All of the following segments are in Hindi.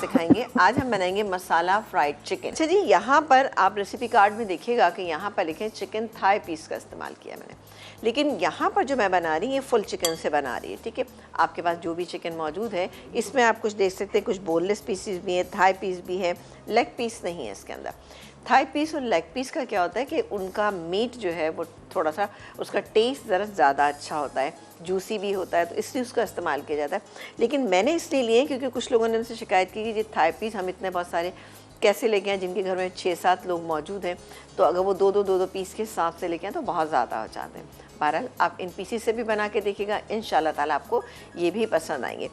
सिखाएंगे। आज हम बनाएंगे मसाला फ्राइड चिकन। अच्छा जी, यहाँ पर आप रेसिपी कार्ड में देखिएगा कि यहाँ पर लिखे चिकन थाई पीस का इस्तेमाल किया मैंने, लेकिन यहाँ पर जो मैं बना रही हूँ ये फुल चिकन से बना रही है। ठीक है, आपके पास जो भी चिकन मौजूद है इसमें आप कुछ देख सकते हैं, कुछ बोनलेस पीसेस भी है, थाई पीस भी है, लेग पीस नहीं है इसके अंदर। थाई पीस और लेग पीस का क्या होता है कि उनका मीट जो है वो थोड़ा सा उसका टेस्ट ज़रा ज़्यादा अच्छा होता है, जूसी भी होता है, तो इसलिए उसका इस्तेमाल किया जाता है। लेकिन मैंने इसलिए लिए क्योंकि कुछ लोगों ने उनसे शिकायत की कि ये थाई पीस हम इतने बहुत सारे कैसे लेके आए, जिनके घर में 6-7 लोग मौजूद हैं, तो अगर वो दो पीस के हिसाब से लेके आए तो बहुत ज़्यादा हो जाते हैं। बहरहाल आप इन पीसेस से भी बना के देखिएगा, इंशाल्लाह ताला आपको ये भी पसंद आएंगे।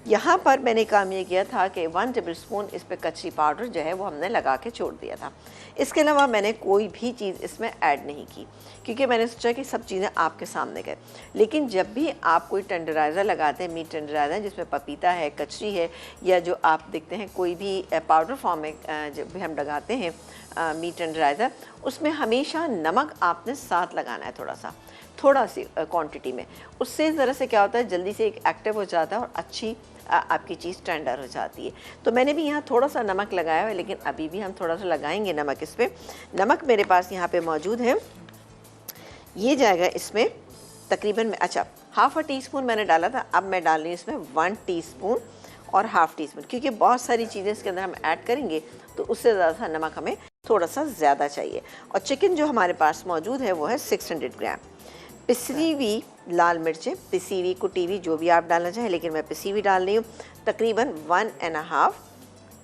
यहाँ पर मैंने काम ये किया था कि 1 टेबल स्पून इस पर कच्ची पाउडर जो है वो हमने लगा के छोड़ दिया था। इसके अलावा मैंने कोई भी चीज़ इसमें ऐड नहीं की क्योंकि मैंने सोचा कि सब चीज़ें आपके सामने गए। लेकिन जब भी आप कोई टेंडराइज़र लगाते हैं, मीट टेंडराइज़र जिसमें पपीता है, कचरी है, या जो आप देखते हैं कोई भी पाउडर फॉर्म में जब भी हम लगाते हैं मीट टेंडराइज़र, उसमें हमेशा नमक आपने साथ लगाना है, थोड़ा सी क्वांटिटी में। उससे ज़रा से क्या होता है, जल्दी से एक एक्टिव हो जाता है और अच्छी आपकी चीज़ टेंडर हो जाती है। तो मैंने भी यहाँ थोड़ा सा नमक लगाया है, लेकिन अभी भी हम थोड़ा सा लगाएंगे नमक इस पर। नमक मेरे पास यहाँ पे मौजूद है, ये जाएगा इसमें तकरीबन, अच्छा ½ टीस्पून मैंने डाला था, अब मैं डाल रही हूँ इसमें 1 टीस्पून और ½ टीस्पून, क्योंकि बहुत सारी चीज़ें इसके अंदर हम ऐड करेंगे तो उससे ज़्यादा नमक हमें थोड़ा सा ज़्यादा चाहिए। और चिकन जो हमारे पास मौजूद है वो है 600 ग्राम। पिसी हुई लाल मिर्चें, पिसी हुई कुटी हुई, जो भी आप डालना चाहें, लेकिन मैं पिसी हुई डाल रही हूँ, तकरीबन 1½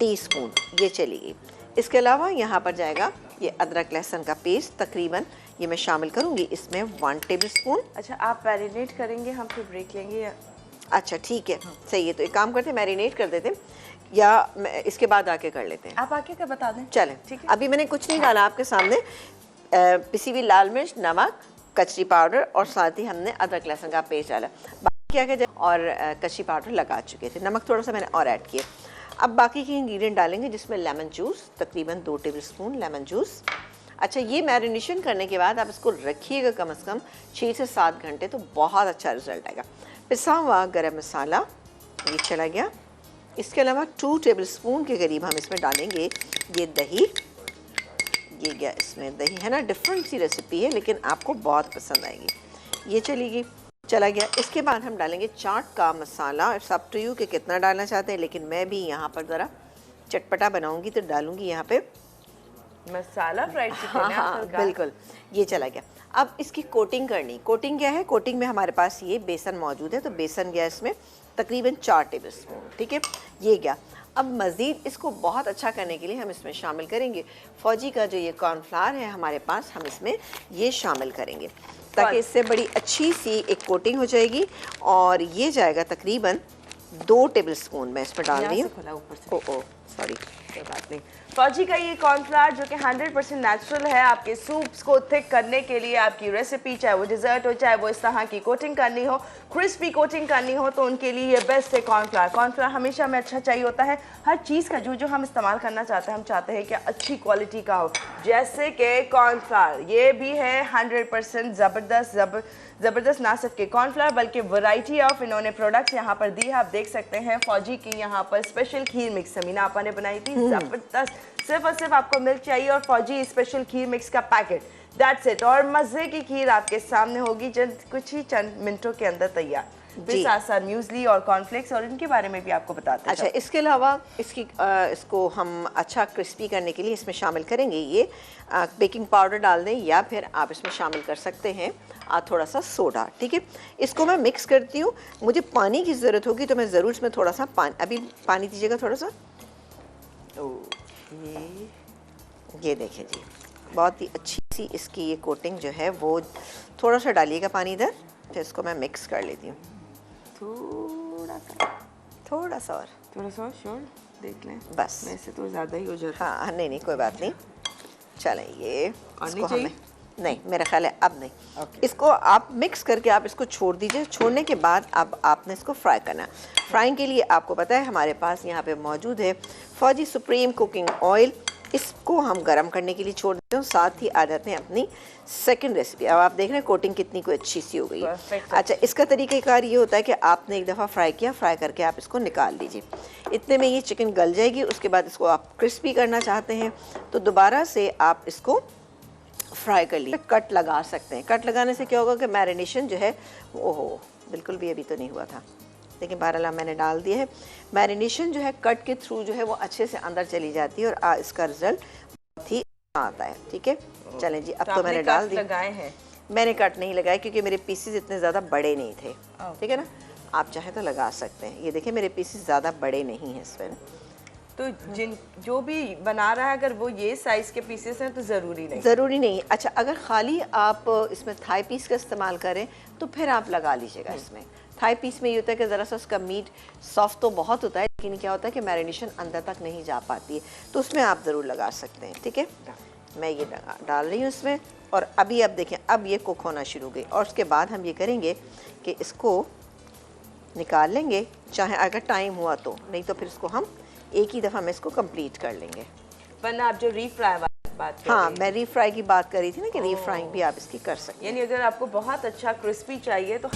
टीस्पून, ये चली गई। इसके अलावा यहाँ पर जाएगा ये अदरक लहसुन का पेस्ट, तकरीबन ये मैं शामिल करूँगी इसमें 1 टेबल स्पून। अच्छा, आप मैरिनेट करेंगे, हम फिर ब्रेक लेंगे या? अच्छा ठीक है, सही है, तो एक काम करते हैं मैरिनेट कर देते हैं, या इसके बाद आके कर लेते हैं? आप आके क्या बता दें। चलें ठीक है। अभी मैंने कुछ नहीं डाला आपके सामने, पिसी हुई लाल मिर्च, नमक, कचरी पाउडर और साथ ही हमने अदरक लहसुन का पेस्ट डाला। बाकी क्या क्या और कचरी पाउडर लगा चुके थे, नमक थोड़ा सा मैंने और ऐड किया। अब बाकी के इंग्रेडिएंट डालेंगे, जिसमें लेमन जूस, तकरीबन 2 टेबल स्पून लेमन जूस। अच्छा, ये मैरिनेशन करने के बाद आप इसको रखिएगा कम से कम 6 से 7 घंटे, तो बहुत अच्छा रिजल्ट आएगा। पिसा हुआ गरम मसाला ये चला गया। इसके अलावा 2 टेबल स्पून के करीब हम इसमें डालेंगे ये दही, ये गया इसमें दही, है ना, डिफरेंट सी रेसिपी है लेकिन आपको बहुत पसंद आएगी। ये चला गया। इसके बाद हम डालेंगे चाट का मसाला, इट्स अप टू यू कि कितना डालना चाहते हैं, लेकिन मैं भी यहाँ पर ज़रा चटपटा बनाऊंगी तो डालूंगी यहाँ पे मसाला फ्राइड चिकन। हाँ बिल्कुल, ये चला गया। अब इसकी कोटिंग करनी, कोटिंग क्या है, कोटिंग में हमारे पास ये बेसन मौजूद है, तो बेसन गया इसमें तकरीबन 4 टेबल स्पून। ठीक है, ये गया। अब मज़ीद इसको बहुत अच्छा करने के लिए हम इसमें शामिल करेंगे फौजी का जो ये कॉर्नफ्लावर है हमारे पास, हम इसमें ये शामिल करेंगे ताकि इससे बड़ी अच्छी सी एक कोटिंग हो जाएगी। और ये जाएगा तकरीबन 2 टेबल स्पून मैं इसमें डाल रही हूँ। ओ सॉरी, कोई बात नहीं। फौजी का ये कॉर्नफ्लावर जो कि 100% नेचुरल है, आपके सूप्स को थिक करने के लिए, आपकी रेसिपी चाहे वो डिज़र्ट हो, चाहे वो इस तरह की कोटिंग करनी हो, क्रिस्पी कोटिंग करनी हो, तो उनके लिए ये बेस्ट है कॉर्नफ्लावर। कॉर्नफ्लावर हमेशा हमें अच्छा चाहिए होता है, हर चीज़ का जो हम इस्तेमाल करना चाहते हैं, हम चाहते हैं कि अच्छी क्वालिटी का हो। जैसे कि कॉर्नफ्लावर ये भी है 100% ज़बरदस्त ना सिर्फ के कॉर्नफ्लावर बल्कि वैरायटी ऑफ इन्होंने प्रोडक्ट्स यहाँ पर दी है। आप देख सकते हैं फौजी की यहाँ पर स्पेशल खीर मिक्स समीना आपा ने बनाई थी, ज़बरदस्त। सिर्फ और सिर्फ आपको मिल्क चाहिए और फौजी स्पेशल खीर मिक्स का पैकेट, दैट्स इट। और मज़े की खीर आपके सामने होगी कुछ ही चंद मिनटों के अंदर तैयार। फिर साथ साथ म्यूसली और कॉर्नफ्लेक्स और इनके बारे में भी आपको बताते हैं। अच्छा, इसके अलावा इसको हम अच्छा क्रिस्पी करने के लिए इसमें शामिल करेंगे ये बेकिंग पाउडर डाल दें, या फिर आप इसमें शामिल कर सकते हैं थोड़ा सा सोडा। ठीक है, इसको मैं मिक्स करती हूँ। मुझे पानी की ज़रूरत होगी तो मैं ज़रूर इसमें थोड़ा सा अभी पानी दीजिएगा थोड़ा सा। ये देखिए जी, बहुत ही अच्छी सी इसकी ये कोटिंग जो है वो, थोड़ा सा डालिएगा पानी इधर, फिर इसको मैं मिक्स कर लेती हूँ थोड़ा सा और श्योर देख लें, बस वैसे तो ज़्यादा ही हो जाता है। हाँ नहीं कोई बात नहीं, चलें ये और इसको नहीं हमें नहीं, मेरा ख्याल है अब नहीं। इसको आप मिक्स करके आप इसको छोड़ दीजिए। छोड़ने के बाद अब आपने इसको फ्राई करना है। फ्राइंग के लिए आपको पता है हमारे पास यहाँ पे मौजूद है फौजी सुप्रीम कुकिंग ऑयल, इसको हम गरम करने के लिए छोड़ देते हैं, साथ ही आ जाते हैं अपनी सेकंड रेसिपी। अब आप देख रहे हैं कोटिंग कितनी कोई अच्छी सी हो गई है। Perfect। अच्छा, इसका तरीक़ाकार ये होता है कि आपने एक दफ़ा फ्राई किया, फ्राई करके आप इसको निकाल लीजिए, इतने में ये चिकन गल जाएगी। उसके बाद इसको आप क्रिस्पी करना चाहते हैं तो दोबारा से आप इसको फ्राई कर लीजिए। कट लगा सकते हैं, कट लगाने से क्या होगा कि मैरिनेशन जो है ओहो बिल्कुल भी अभी तो नहीं हुआ था, लेकिन बहरहाल मैंने डाल दिया है। मैरिनेशन जो है कट के थ्रू जो है वो अच्छे से अंदर चली जाती है और इसका रिजल्ट बहुत ही आता है। ठीक है, चलें जी, अब तो मैंने डाल दिया। लगाए हैं? मैंने कट नहीं लगाया क्योंकि मेरे पीसेस इतने ज़्यादा बड़े नहीं थे। ठीक है ना, आप चाहें तो लगा सकते हैं। ये देखिए मेरे पीसेस ज़्यादा बड़े नहीं हैं इसमें, तो जो भी बना रहा है अगर वो ये साइज़ के पीसेस हैं तो ज़रूरी नहीं। अच्छा, अगर खाली आप इसमें थाई पीस का इस्तेमाल करें तो फिर आप लगा लीजिएगा इसमें। थाई पीस में ये होता है कि ज़रा सा उसका मीट सॉफ्ट तो बहुत होता है, लेकिन क्या होता है कि मैरिनेशन अंदर तक नहीं जा पाती है, तो उसमें आप ज़रूर लगा सकते हैं। ठीक है, मैं ये डाल रही हूँ इसमें। और अभी अब देखें, अब ये कुक होना शुरू हो गई और उसके बाद हम ये करेंगे कि इसको निकाल लेंगे, चाहे अगर टाइम हुआ तो, नहीं तो फिर इसको हम एक ही दफ़ा में इसको कंप्लीट कर लेंगे। वरना आप जो रीफ्राई वाली बात कर हाँ, रही मैं रीफ्राई की बात कर रही थी ना कि रीफ्राइंग भी आप इसकी कर सकते हैं। यानी अगर आपको बहुत अच्छा क्रिस्पी चाहिए तो